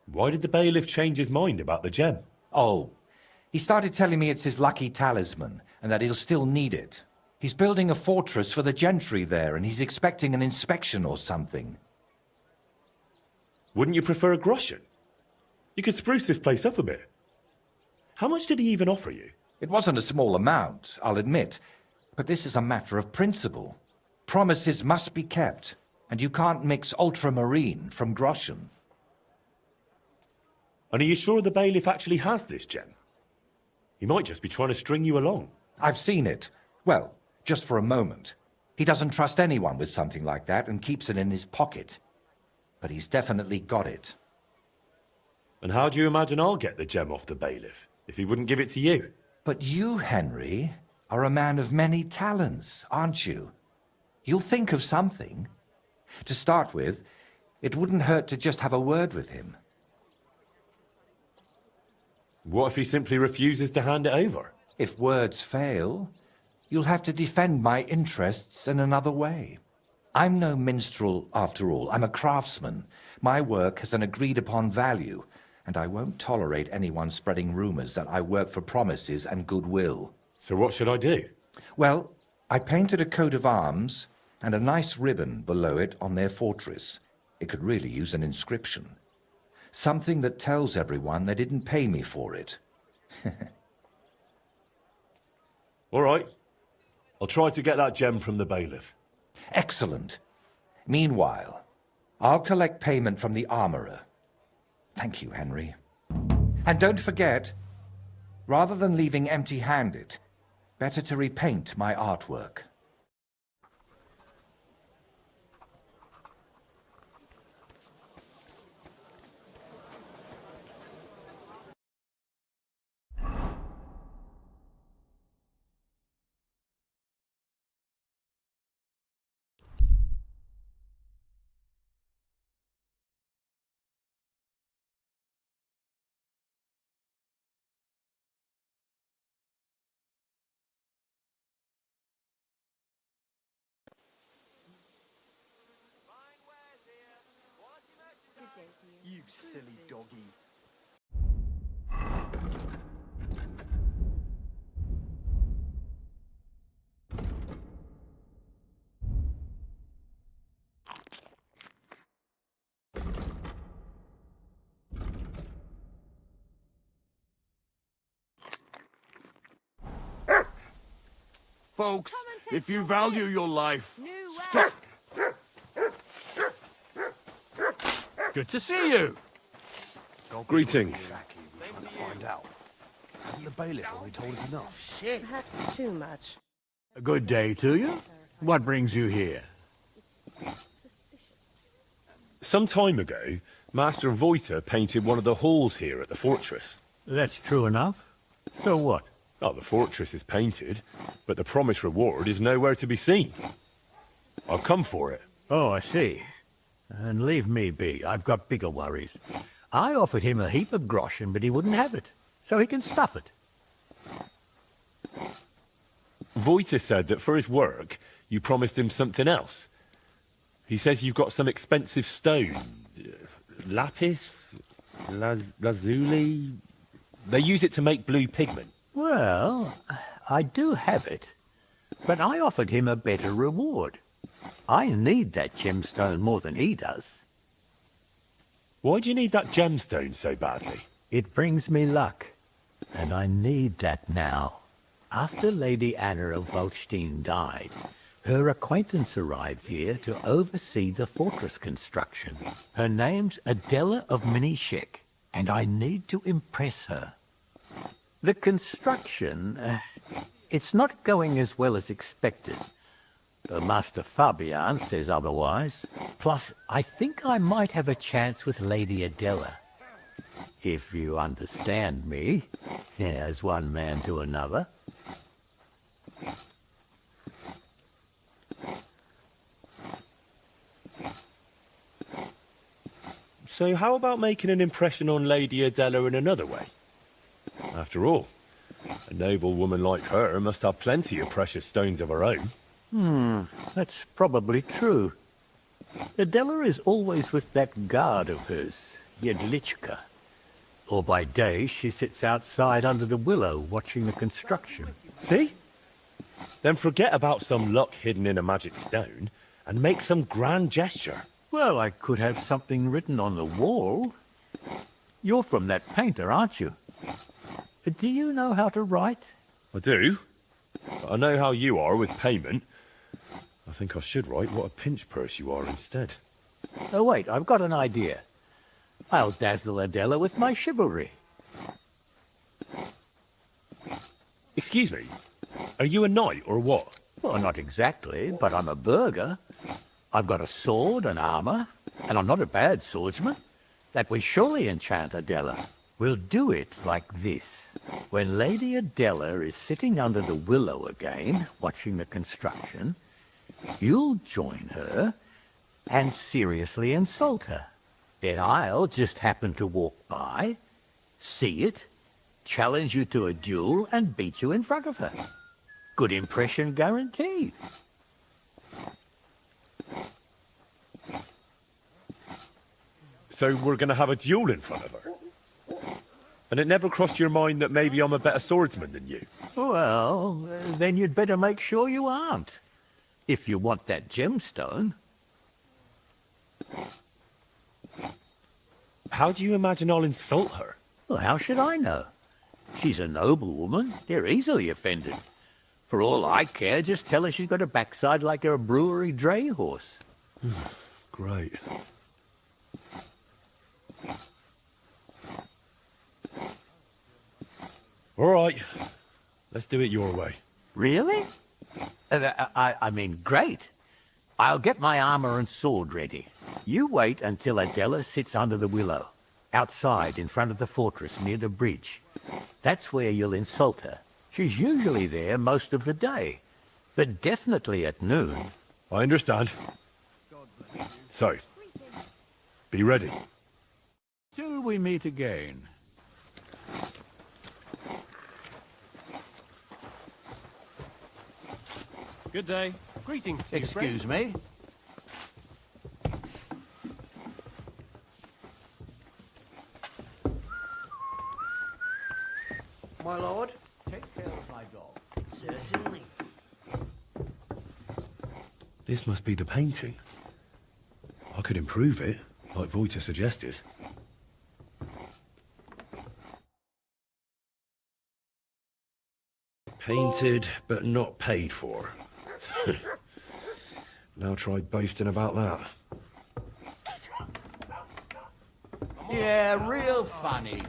[SPEAKER 2] Why did the bailiff change his mind about the gem?
[SPEAKER 1] Oh, he started telling me it's his lucky talisman and that he'll still need it. He's building a fortress for the gentry there and he's expecting an inspection or something.
[SPEAKER 2] Wouldn't you prefer a groschen? You could spruce this place up a bit. How much did he even offer you?
[SPEAKER 1] It wasn't a small amount, I'll admit, but this is a matter of principle. Promises must be kept, and you can't mix ultramarine from groschen.
[SPEAKER 2] And are you sure the bailiff actually has this gem? He might just be trying to string you along.
[SPEAKER 1] I've seen it. Well, just for a moment. He doesn't trust anyone with something like that and keeps it in his pocket. But he's definitely got it.
[SPEAKER 2] And how do you imagine I'll get the gem off the bailiff, if he wouldn't give it to you?
[SPEAKER 1] But you, Henry, are a man of many talents, aren't you? You'll think of something. To start with, it wouldn't hurt to just have a word with him.
[SPEAKER 2] What if he simply refuses to hand it over?
[SPEAKER 1] If words fail, you'll have to defend my interests in another way. I'm no minstrel, after all. I'm a craftsman. My work has an agreed-upon value, and I won't tolerate anyone spreading rumors that I work for promises and goodwill.
[SPEAKER 2] So what should I do?
[SPEAKER 1] Well, I painted a coat of arms and a nice ribbon below it on their fortress. It could really use an inscription. Something that tells everyone they didn't pay me for it.
[SPEAKER 2] All right. I'll try to get that gem from the bailiff.
[SPEAKER 1] Excellent. Meanwhile, I'll collect payment from the armorer. Thank you, Henry. And don't forget, rather than leaving empty-handed, better to repaint my artwork.
[SPEAKER 7] You silly doggy.
[SPEAKER 5] Folks, if you value your life, stop. Good to see you.
[SPEAKER 2] Greetings.
[SPEAKER 5] Find out. Hasn't the bailiff already told us enough?
[SPEAKER 6] Perhaps too much.
[SPEAKER 5] A good day to you. What brings you here?
[SPEAKER 2] Some time ago, Master Voiter painted one of the halls here at the fortress.
[SPEAKER 5] That's true enough. So what?
[SPEAKER 2] Oh, the fortress is painted, but the promised reward is nowhere to be seen. I've come for it.
[SPEAKER 5] Oh, I see. And leave me be. I've got bigger worries. I offered him a heap of groschen, but he wouldn't have it. So he can stuff it.
[SPEAKER 2] Voiter said that for his work, you promised him something else. He says you've got some expensive stone. Lapis? Lazuli? They use it to make blue pigment.
[SPEAKER 5] Well, I do have it. But I offered him a better reward. I need that gemstone more than he does.
[SPEAKER 2] Why do you need that gemstone so badly?
[SPEAKER 5] It brings me luck, and I need that now. After Lady Anna of Waldstein died, her acquaintance arrived here to oversee the fortress construction. Her name's Adela of Minishek, and I need to impress her. The construction, it's not going as well as expected. Master Fabian says otherwise. Plus, I think I might have a chance with Lady Adela. If you understand me, as one man to another.
[SPEAKER 2] So how about making an impression on Lady Adela in another way? After all, a noble woman like her must have plenty of precious stones of her own.
[SPEAKER 5] That's probably true. Adela is always with that guard of hers, Jedlichka. Or by day, she sits outside under the willow watching the construction.
[SPEAKER 2] See? Then forget about some luck hidden in a magic stone and make some grand gesture.
[SPEAKER 5] Well, I could have something written on the wall. You're from that painter, aren't you? Do you know how to write?
[SPEAKER 2] I do. But I know how you are with payment. I think I should write what a pinch purse you are instead.
[SPEAKER 5] Oh, wait, I've got an idea. I'll dazzle Adela with my chivalry.
[SPEAKER 2] Excuse me, are you a knight or what?
[SPEAKER 5] Well, not exactly, but I'm a burgher. I've got a sword and armor, and I'm not a bad swordsman. That will surely enchant Adela. We'll do it like this. When Lady Adela is sitting under the willow again, watching the construction, you'll join her and seriously insult her. Then I'll just happen to walk by, see it, challenge you to a duel, and beat you in front of her. Good impression guaranteed.
[SPEAKER 2] So we're going to have a duel in front of her? And it never crossed your mind that maybe I'm a better swordsman than you?
[SPEAKER 5] Well, then you'd better make sure you aren't, if you want that gemstone.
[SPEAKER 2] How do you imagine I'll insult her?
[SPEAKER 5] Well, how should I know? She's a noble woman. They're easily offended. For all I care, just tell her she's got a backside like a brewery dray horse.
[SPEAKER 2] Great. All right. Let's do it your way.
[SPEAKER 5] Really? I mean, great. I'll get my armor and sword ready. You wait until Adela sits under the willow, outside in front of the fortress near the bridge. That's where you'll insult her. She's usually there most of the day, but definitely at noon.
[SPEAKER 2] I understand. So, be ready.
[SPEAKER 5] Till we meet again.
[SPEAKER 7] Good day.
[SPEAKER 8] Greetings to you,
[SPEAKER 5] Excuse me.
[SPEAKER 8] my lord.
[SPEAKER 5] Take care of my dog. Certainly.
[SPEAKER 2] This must be the painting. I could improve it, like Voita suggested. Painted, but not paid for. Now try boasting about that.
[SPEAKER 5] Yeah, real funny.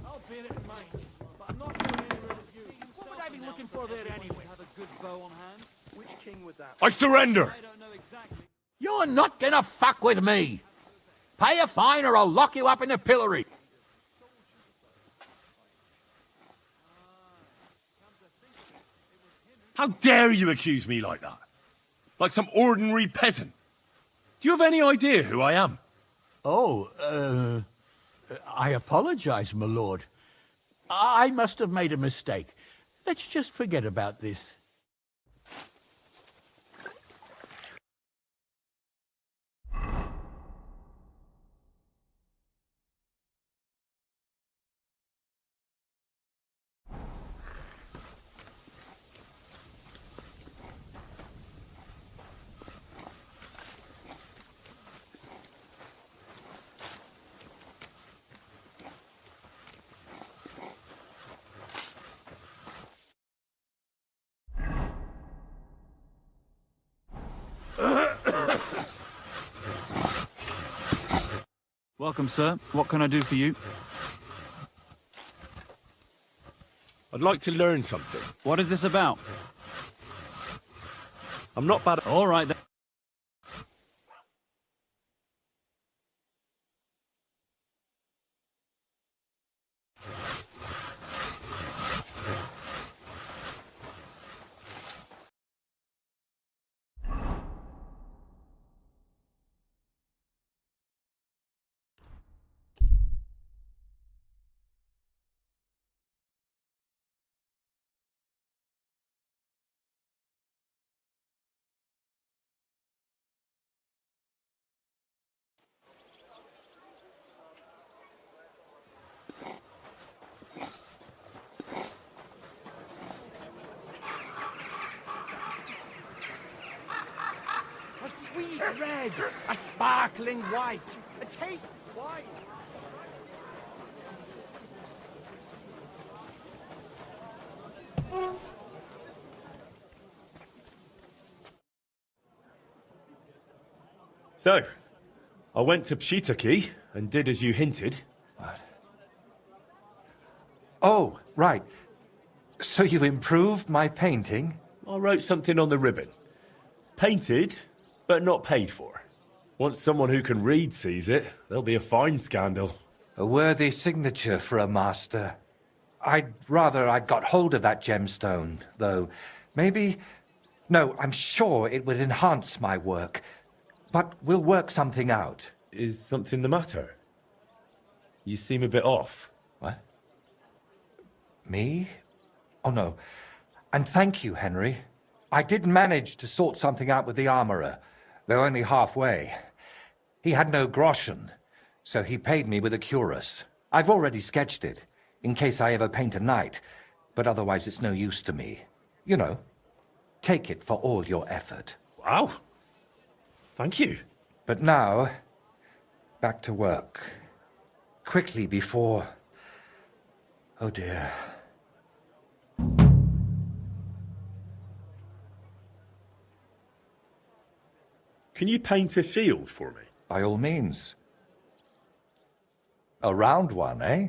[SPEAKER 7] I'll bear it in mind, but I'm not doing any review. What would I be looking for there anyway? Have a good bow on hand?
[SPEAKER 8] Which king was that?
[SPEAKER 2] I surrender!
[SPEAKER 7] I don't know exactly.
[SPEAKER 5] You're not gonna fuck with me. Pay a fine or I'll lock you up in the pillory.
[SPEAKER 2] How dare you accuse me like that? Like some ordinary peasant. Do you have any idea who I am?
[SPEAKER 5] Oh, I apologize, my lord. I must have made a mistake. Let's just forget about this.
[SPEAKER 7] Welcome, sir. What can I do for you?
[SPEAKER 2] I'd like to learn something.
[SPEAKER 7] What is this about?
[SPEAKER 2] I'm not bad at...
[SPEAKER 7] All right, then.
[SPEAKER 8] A sweet red, a sparkling white, a taste wine.
[SPEAKER 2] So, I went to Pt4 and did as you hinted.
[SPEAKER 1] What? Oh, right. So you improved my painting?
[SPEAKER 2] I wrote something on the ribbon. Painted, but not paid for. Once someone who can read sees it, there'll be a fine scandal.
[SPEAKER 1] A worthy signature for a master. I'd rather I'd got hold of that gemstone, though. Maybe... No, I'm sure it would enhance my work. But we'll work something out.
[SPEAKER 2] Is something the matter? You seem a bit off.
[SPEAKER 1] What? Me? Oh, no. And thank you, Henry. I did manage to sort something out with the armorer, though only halfway. He had no groschen, so he paid me with a cuirass. I've already sketched it, in case I ever paint a knight, but otherwise it's no use to me. You know, take it for all your effort.
[SPEAKER 2] Wow. Thank you.
[SPEAKER 1] But now, back to work. Quickly before... Oh dear.
[SPEAKER 2] Can you paint a shield for me?
[SPEAKER 1] By all means. A round one, eh?